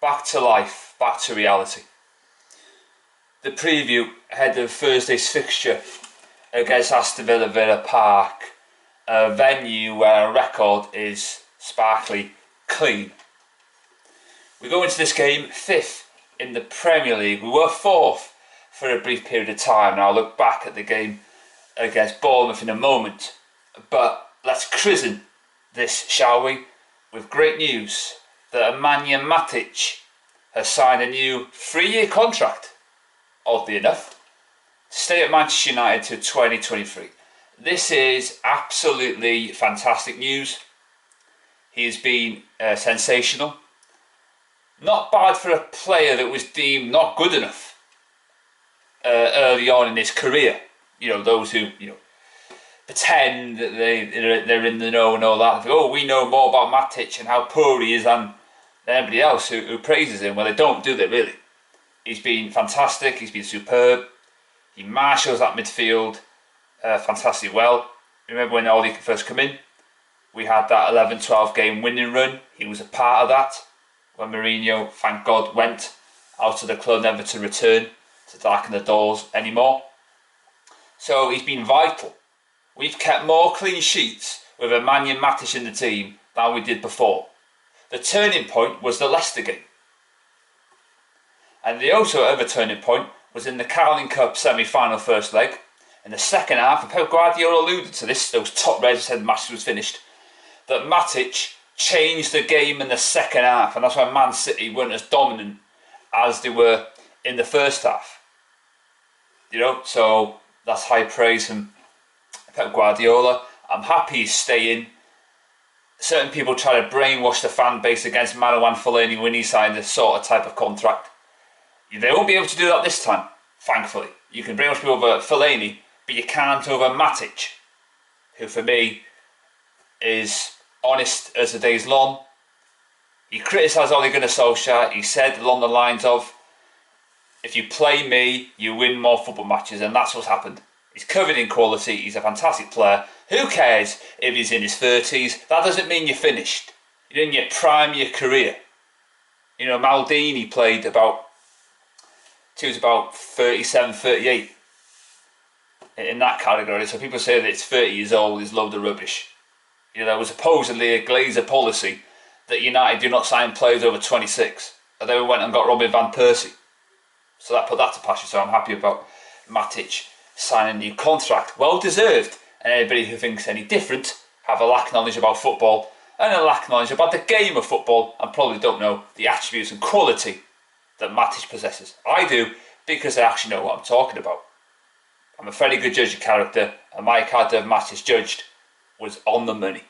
back to life, back to reality. The preview ahead of Thursday's fixture against Aston Villa Park, a venue where our record is sparkly clean. We go into this game 5th in the Premier League. We were 4th for a brief period of time, and I'll look back at the game against Bournemouth in a moment. But let's christen this, shall we, with great news that Matic has signed a new 3-year contract, oddly enough, to stay at Manchester United to 2023. This is absolutely fantastic news. He has been sensational. Not bad for a player that was deemed not good enough early on in his career. You know, those who pretend that they're in the know and all that. Oh, we know more about Matic and how poor he is than anybody else who praises him. Well, they don't, do they, really? He's been fantastic. He's been superb. He marshals that midfield fantastically well. Remember when Oli could first come in? We had that 11-12 game winning run. He was a part of that. When Mourinho, thank God, went out of the club, never to return to darken the doors anymore. So he's been vital. We've kept more clean sheets with Matic in the team than we did before. The turning point was the Leicester game. And the also other turning point was in the Carling Cup semi-final first leg. In the second half, and Pep Guardiola alluded to this, those top reds said the match was finished, that Matic changed the game in the second half, and that's why Man City weren't as dominant as they were in the first half. So that's high praise from Pep Guardiola. I'm happy he's staying. Certain people try to brainwash the fan base against Marouane Fellaini when he signed this sort of type of contract. They won't be able to do that this time, thankfully. You can brainwash people over Fellaini, but you can't over Matic, who for me is honest as the day's long. He criticised Ole Gunnar Solskjaer. He said along the lines of, if you play me, you win more football matches, and that's what's happened. He's covered in quality. He's a fantastic player. Who cares if he's in his 30s? That doesn't mean you're finished. You're in your prime of your career. Maldini played about 37, 38 in that category. So people say that it's 30 years old is a load of rubbish. There was supposedly a Glazer policy that United do not sign players over 26. And then we went and got Robin van Persie. So that put that to pasture. So I'm happy about Matic signing a new contract. Well deserved. And anybody who thinks any different have a lack of knowledge about football and a lack of knowledge about the game of football and probably don't know the attributes and quality that Matic possesses. I do, because I actually know what I'm talking about. I'm a very good judge of character, and my character of Matic judged was on the money.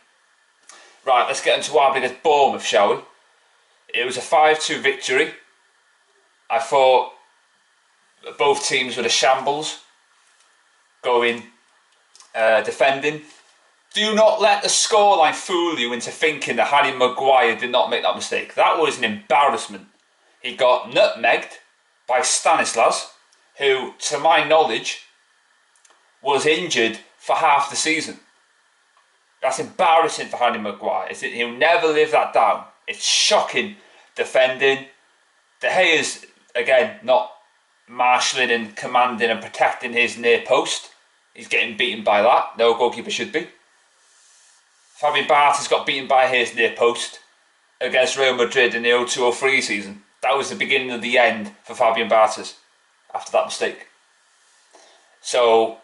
Right, let's get into what happened against Bournemouth, shall we? It was a 5-2 victory. I thought both teams were the shambles, going, defending. Do not let the scoreline fool you into thinking that Harry Maguire did not make that mistake. That was an embarrassment. He got nutmegged by Stanislas, who, to my knowledge, was injured for half the season. That's embarrassing for Harry Maguire. He'll never live that down. It's shocking defending. De Gea's, again, not marshalling and commanding and protecting his near post. He's getting beaten by that. No goalkeeper should be. Fabian Barthez got beaten by his near post against Real Madrid in the 02-03 season. That was the beginning of the end for Fabian Barthez after that mistake. So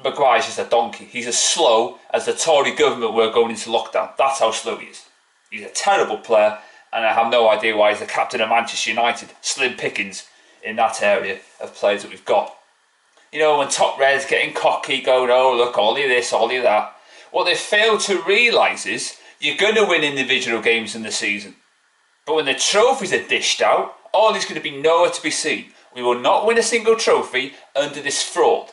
Maguire's just a donkey. He's as slow as the Tory government were going into lockdown. That's how slow he is. He's a terrible player, and I have no idea why he's the captain of Manchester United. Slim pickings in that area of players that we've got. When top reds getting cocky, going, oh look, only this, only that. What they fail to realise is you're going to win individual games in the season. But when the trophies are dished out, all is going to be nowhere to be seen. We will not win a single trophy under this fraud.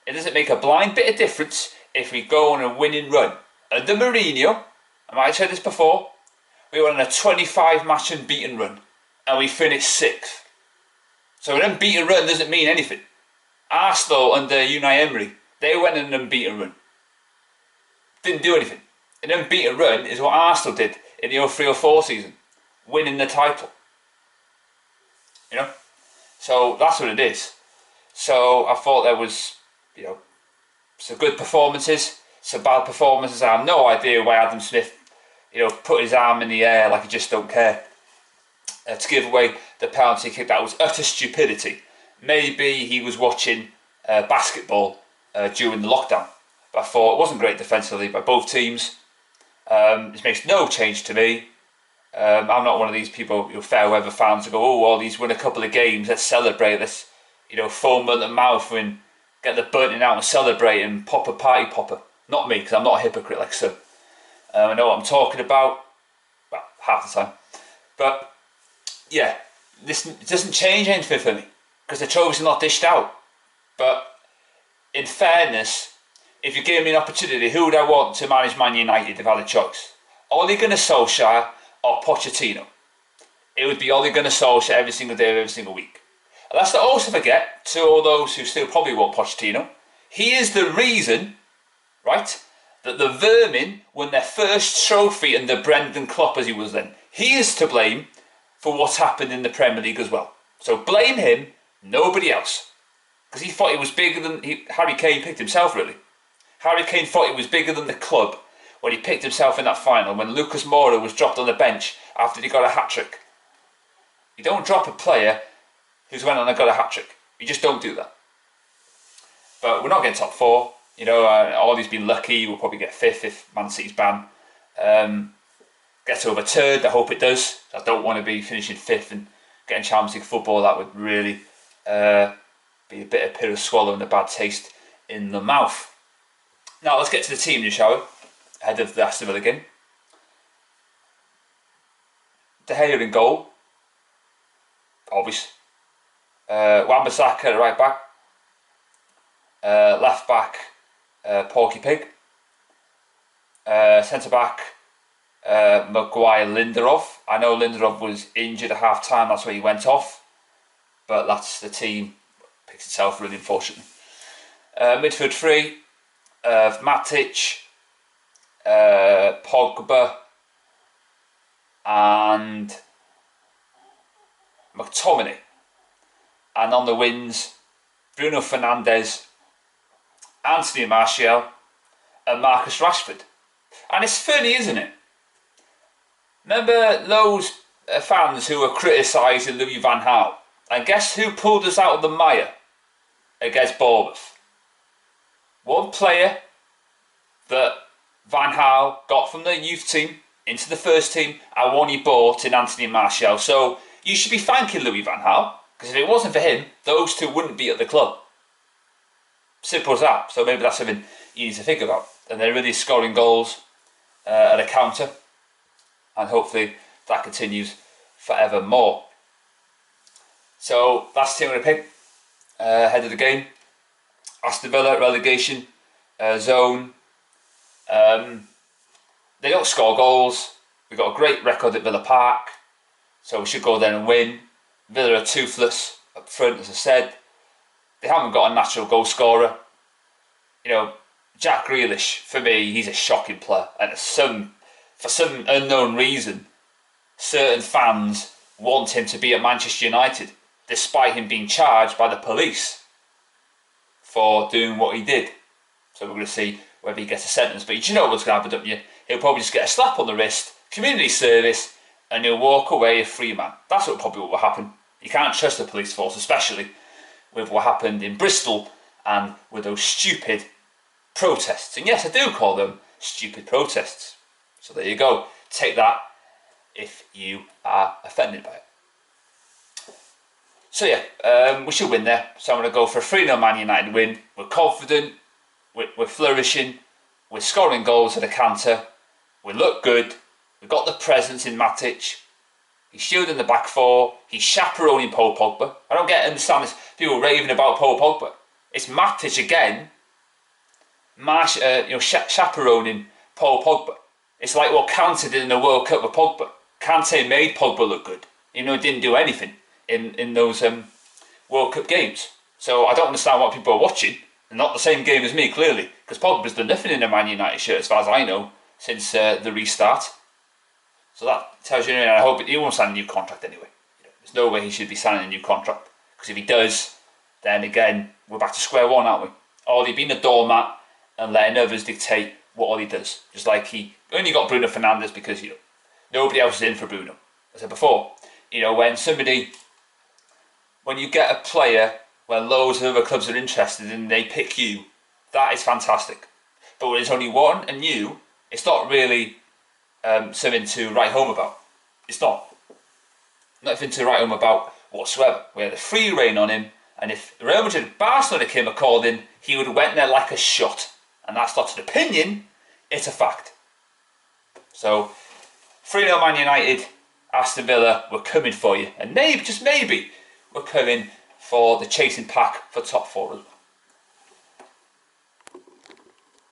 It doesn't make a blind bit of difference if we go on a winning run. Under Mourinho, I might have said this before, we were on a 25 match unbeaten run and we finished 6th. So an unbeaten run doesn't mean anything. Arsenal under Unai Emery, they went on an unbeaten run. Didn't do anything. An unbeaten run is what Arsenal did in the 03-04 season, winning the title. you know. So that's what it is. So I thought there was, you know, some good performances, some bad performances. I have no idea why Adam Smith, you know, put his arm in the air like he just don't care to give away the penalty kick. That was utter stupidity. Maybe he was watching basketball during the lockdown. But I thought it wasn't great defensively by both teams. This makes no change to me. I'm not one of these people, you know, fair weather fans who go, oh, well, he's won a couple of games, let's celebrate, let's, you know, foam at the mouth and get the bunting out and celebrate and pop a party popper. Not me, because I'm not a hypocrite like so. I know what I'm talking about, well, half the time. But, yeah, this doesn't change anything for me, because the trophies are not dished out. But, in fairness, if you gave me an opportunity, who would I want to manage Man United if I had a choice? Ole Gunnar Solskjaer or Pochettino? It would be Ole Gunnar Solskjaer every single day of every single week. And let's not also forget, to all those who still probably want Pochettino, he is the reason, right, that the Vermin won their first trophy under Brendan Klopp as he was then. He is to blame for what's happened in the Premier League as well. So blame him, nobody else. Because he thought he was bigger than... Harry Kane picked himself, really. Harry Kane thought he was bigger than the club when he picked himself in that final, when Lucas Moura was dropped on the bench after he got a hat-trick. You don't drop a player who's went on and got a hat-trick. You just don't do that. But we're not getting top four. You know, Ollie's been lucky. We'll probably get fifth if Man City's ban gets overturned. I hope it does. I don't want to be finishing fifth and getting Champions League football. That would really be a bit of pill swallow and a bad taste in the mouth. Now let's get to the team, shall we? Ahead of the Aston Villa game. De Gea in goal. Obvious. Wan-Bissaka at right back. Left back, Porky Pig. Centre back, Maguire Lindelof. I know Lindelof was injured at half time, that's why he went off. But that's the team. Picks itself really, unfortunately. Midfield three, Matic, Pogba, and McTominay. And on the wings, Bruno Fernandes, Anthony Martial, and Marcus Rashford. And it's funny, isn't it? Remember those fans who were criticising Louis van Gaal? And guess who pulled us out of the mire against Bournemouth? One player that Van Gaal got from the youth team into the first team, and one he bought in Anthony Martial. So you should be thanking Louis van Gaal, because if it wasn't for him, those two wouldn't be at the club. Simple as that. So maybe that's something you need to think about. And they're really scoring goals at a counter, and hopefully that continues forevermore. So that's the team I'm going to pick ahead of the game. Aston Villa, relegation zone. They don't score goals. We've got a great record at Villa Park, so we should go there and win. Villa are toothless up front, as I said. They haven't got a natural goal scorer. You know, Jack Grealish, for me, he's a shocking player. And for some unknown reason, certain fans want him to be at Manchester United, despite him being charged by the police for doing what he did. So we're going to see whether he gets a sentence. But you know what's going to happen, don't you? He'll probably just get a slap on the wrist, community service, and he'll walk away a free man. That's probably what will happen. You can't trust the police force, especially with what happened in Bristol and with those stupid protests. And yes, I do call them stupid protests. So there you go. Take that if you are offended by it. So yeah, we should win there. So I'm going to go for a 3-0 Man United win. We're confident, we're flourishing, we're scoring goals at a canter, we look good, we've got the presence in Matic, he's shielding the back four, he's chaperoning Paul Pogba. I don't understand this, people raving about Paul Pogba. It's Matic again, chaperoning Paul Pogba. It's like what Kante did in the World Cup with Pogba. Kante made Pogba look good, even though he didn't do anything in those World Cup games. So I don't understand what people are watching. They're not the same game as me, clearly, because Pogba's done nothing in a Man United shirt, as far as I know, since the restart. So that tells you, and I hope he won't sign a new contract anyway. There's no way he should be signing a new contract. Because if he does, then again, we're back to square one, aren't we? Ollie being a doormat and letting others dictate what Ollie does. Just like he only got Bruno Fernandes because, you know, nobody else is in for Bruno. As I said before, you know, when you get a player where loads of other clubs are interested and they pick you, that is fantastic. But when there's only one and you, it's not really something to write home about. It's not. Nothing to write home about whatsoever. We had a free rein on him, and if Real Madrid Barcelona came a called in, he would have went there like a shot. And that's not an opinion, it's a fact. So, 3-0 Man United, Aston Villa, we're coming for you. And maybe, just maybe, we're coming for the chasing pack for top 4 as well.